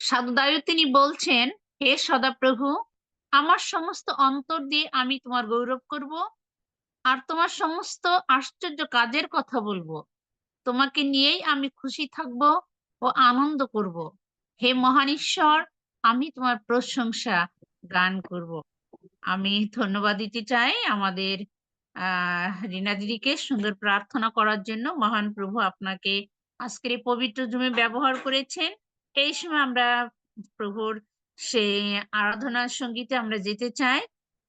সাধুদায়ু তিনি বলছেন, হে সদাপ্রভু, আমার সমস্ত অন্তর দিয়ে আমি তোমার গৌরব করব আর তোমার সমস্ত আশ্চর্য কাজের কথা বলবো। তোমাকে নিয়েই আমি খুশি থাকব ও আনন্দ করব। হে মহান ঈশ্বর, আমি তোমার প্রশংসা গান করব। আমি ধন্যবাদ দিতে চাই আমাদের রিনা দিদিকে সুন্দর প্রার্থনা করার জন্য। মহান প্রভু আপনাকে আজকের এই পবিত্র জুমে ব্যবহার করেছেন। এই সময় আমরা প্রভুর সেই আরাধনার সঙ্গীতে আমরা যেতে চাই।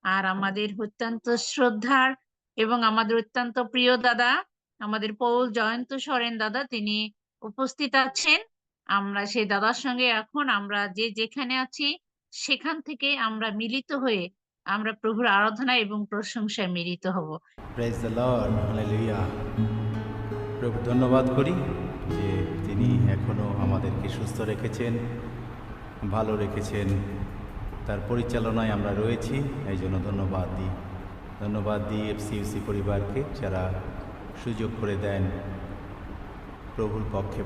আর আমাদের অত্যন্ত শ্রদ্ধার এবং আমাদের অত্যন্ত প্রিয় দাদা, আমাদের পৌল জয়ন্ত সরেন দাদা, তিনি উপস্থিত আছেন। আমরা সেই দাদার সঙ্গে এখন আমরা যে যেখানে আছি সেখান থেকে আমরা মিলিত হয়ে আমরা প্রভুর আরাধনা এবং প্রশংসায় মিলিত হব। Praise the Lord, hallelujah. প্রভু ধন্যবাদ করি যে তিনি এখনও আমাদেরকে সুস্থ রেখেছেন, ভালো রেখেছেন, তার পরিচালনায় আমরা রয়েছি। এই জন্য ধন্যবাদ দিই এফসিইউসি পরিবারকে, যারা সুযোগ করে দেন প্রভুর পক্ষে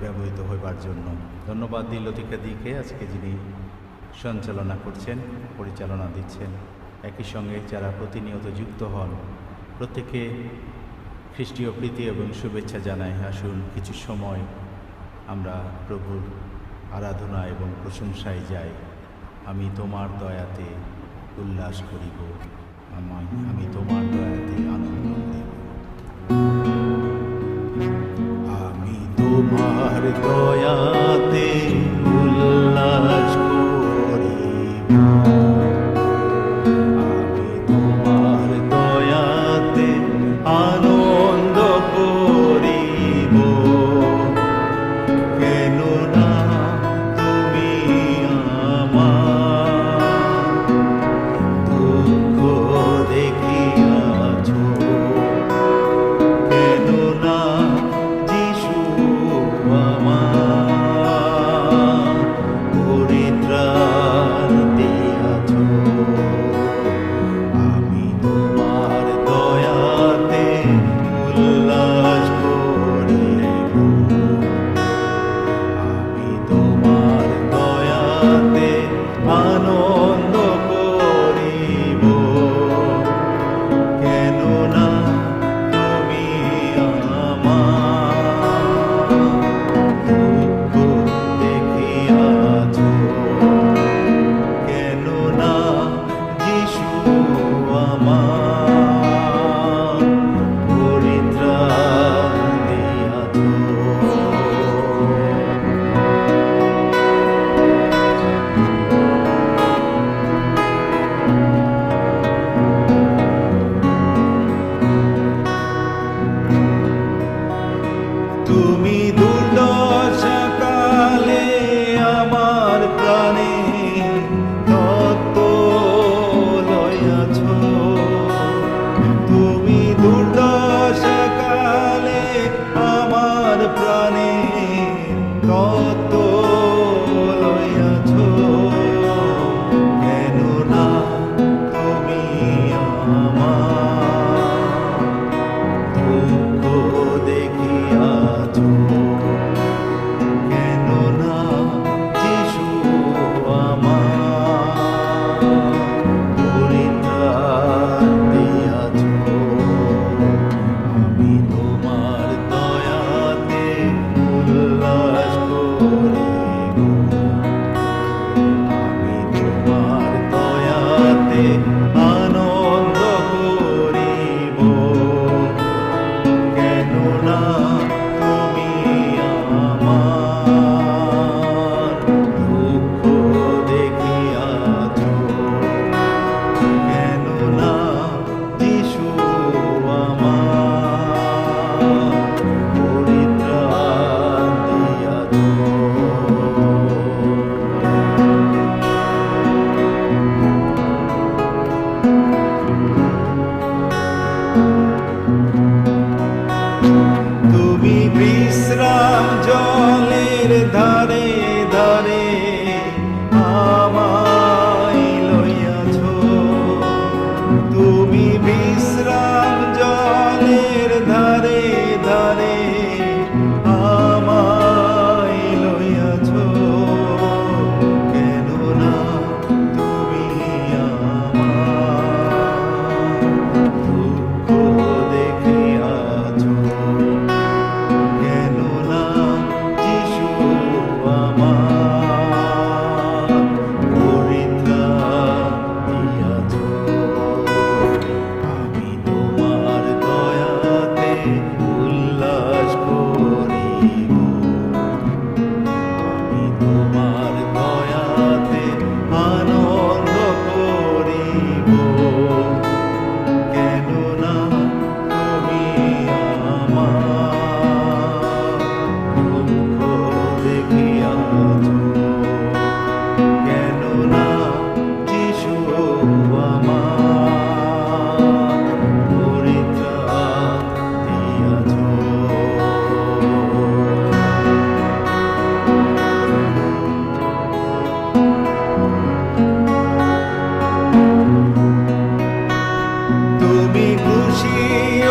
ব্যবহৃত হইবার জন্য। ধন্যবাদ দিই লতিকা দিকে, আজকে যিনি সঞ্চালনা করছেন, পরিচালনা দিচ্ছেন। একই সঙ্গে যারা প্রতিনিয়ত যুক্ত হন, প্রত্যেকে খ্রিস্টীয় প্রীতি এবং শুভেচ্ছা জানাই। আসুন কিছু সময় আমরা প্রভুর আরাধনা এবং প্রশংসায় যাই। আমি তোমার দয়াতে উল্লাস করিব, আমি তোমার দয়াতে আনন্দ করিব। আমি তোমার দয়াতে উল্লাস করিব, আমি তোমার দয়াতে আনন্দ করিব। কেননা তুমি আমার দুঃখ দেখিয়াছ, কেননা যিশু আমার পরিত্রাণ দিয়াছ। আমি তোমার দয়াতে উল্লাস করিব, আমি তোমার দয়াতে আনন্দ করিব। কেননা তুমি আমার দুঃখ দেখিয়াছ, কেননা যিশু আমার পরিত্রাণ দিয়াছ। তোমার দয়াতে আনন্দ করিব, কেননা তুমি আমার দুঃখ দেখিয়াছ, কেননা যিশু আমার পরিত্রাণ দিয়াছ। তুমি খুশি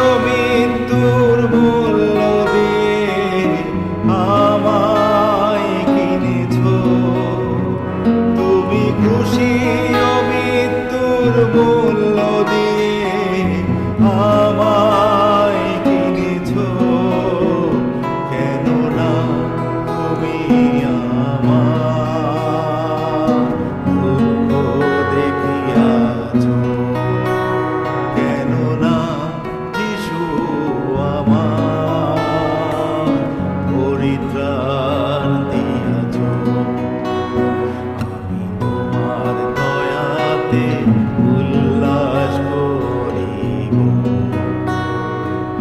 ও মৃত্যুর মূল্য দিয়ে আমায় কিনেছ, তুমি খুশি ও মৃত্যুর মূল্য দিয়ে আমায় কিনেছ, কেননা তুমি আমার দুঃখ দেখিয়াছ, কেননা যিশু আমার পরিত্রাণ দিয়াছ। আমি তোমার দয়াতে উল্লাস করিব,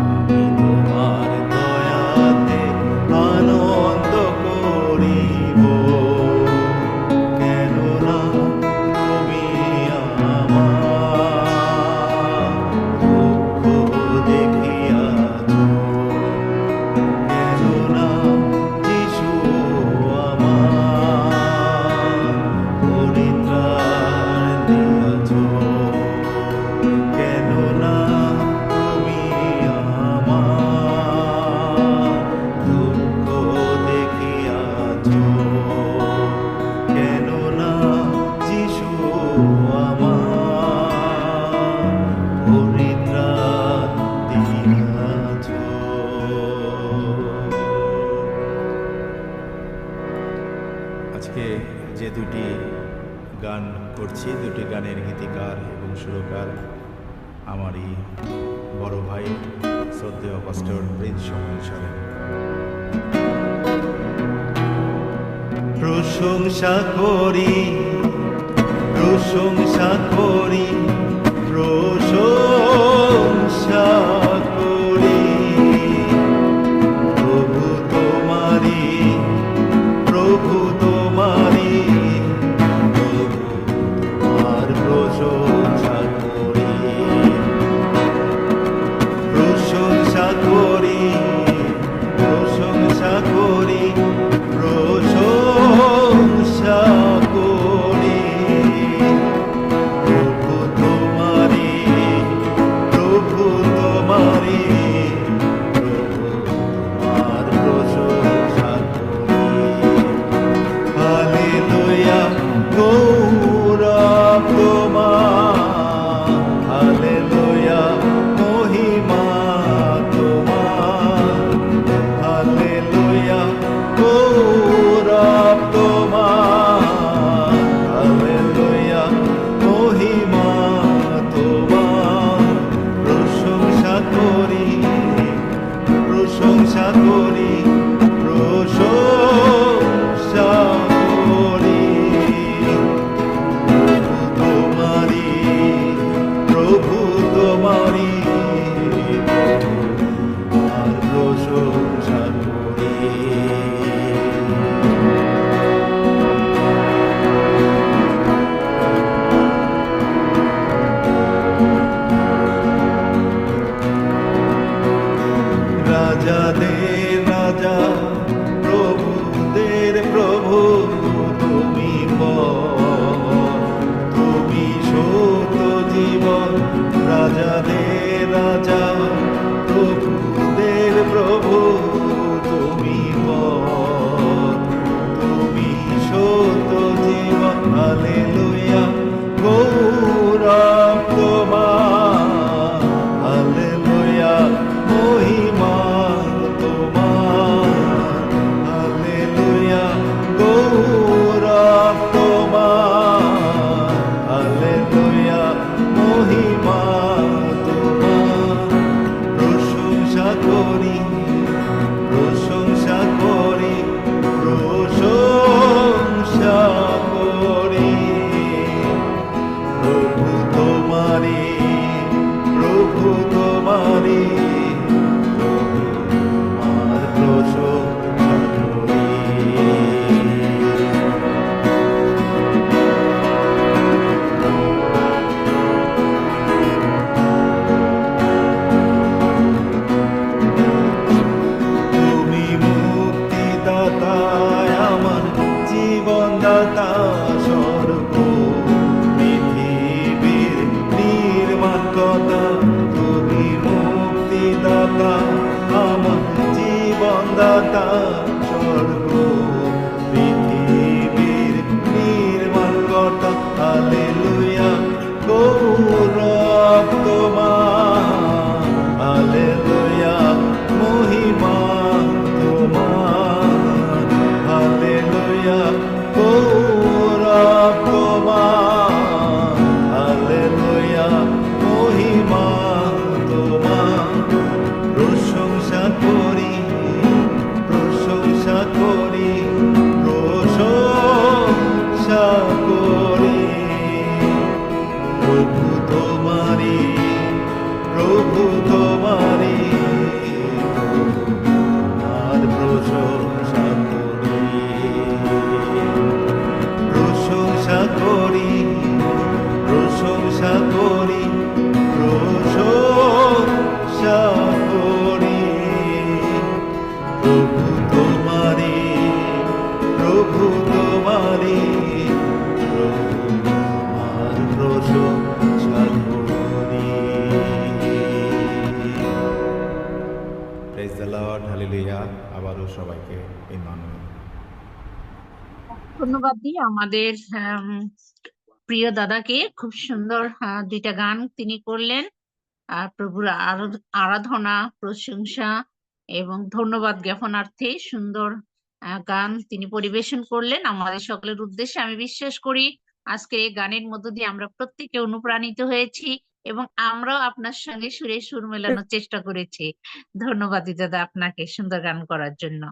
আমি তোমার দয়াতে আনন্দ করিব, কেননা তুমি আমার দুঃখ দেখিয়াছ, কেননা যিশু আমার পরিত্রাণ দিয়াছ, কেননা তুমি আমার দুঃখ দেখিয়াছ, কেননা যিশু আমার পরিত্রাণ দিয়াছ। আজকে যে দুটি গান করছি, দুটি গানের গীতিকার এবং সুরকার আমারই বড় ভাই শ্রদ্ধেয় পাস্টর প্রিন্স সমন সারেন। প্রশংসা করি, প্রশংসা করি, প্রশংসা করি, প্রভু তোমারি, প্রভু তোমারি, প্রভু তোমার প্রশংসা করি, প্রশংসা করি, প্রশংসা করি, প্রশংসা করি, প্রভু তোমারি, দাতা স্বর্গ পৃথিবীর নির্মাণ কর্তা, তুমি মুক্তিদাতা আমার জীবন দাতা স্বর্গ পৃথিবীর নির্মাণ কর্তা। হালেলুয়া গৌরব তোমার, হালেলুয়া মহিমা তোমার, হালেলুয়া গৌরব তোমার, হালেলুয়া মহিমা তোমার। প্রশংসা করি, প্রশংসা করি, প্রশংসা করি। প্রভু তোমারি, প্রভু তোমারি, আর প্রশংসা করি, প্রশংসা করি, প্রশংসা করি, প্রশংসা করি। প্রভু তোমারি, প্রভু তোমারি, প্রভু তোমার প্রশংসা করি। Praise the Lord, hallelujah. আবারও সবাইকে ইম্মানুয়েল। ধন্যবাদ দিই আমাদের প্রিয় দাদাকে। খুব সুন্দর দুইটা গান তিনি করলেন, প্রভুর আরাধনা, প্রশংসা এবং ধন্যবাদ জ্ঞাপনার্থে সুন্দর গান তিনি পরিবেশন করলেন আমাদের সকলের উদ্দেশ্যে। আমি বিশ্বাস করি আজকের এই গানের মধ্য দিয়ে আমরা প্রত্যেকে অনুপ্রাণিত হয়েছি এবং আমরাও আপনার সঙ্গে সুরে সুর মেলানোর চেষ্টা করেছি। ধন্যবাদ দাদা আপনাকে সুন্দর গান করার জন্য।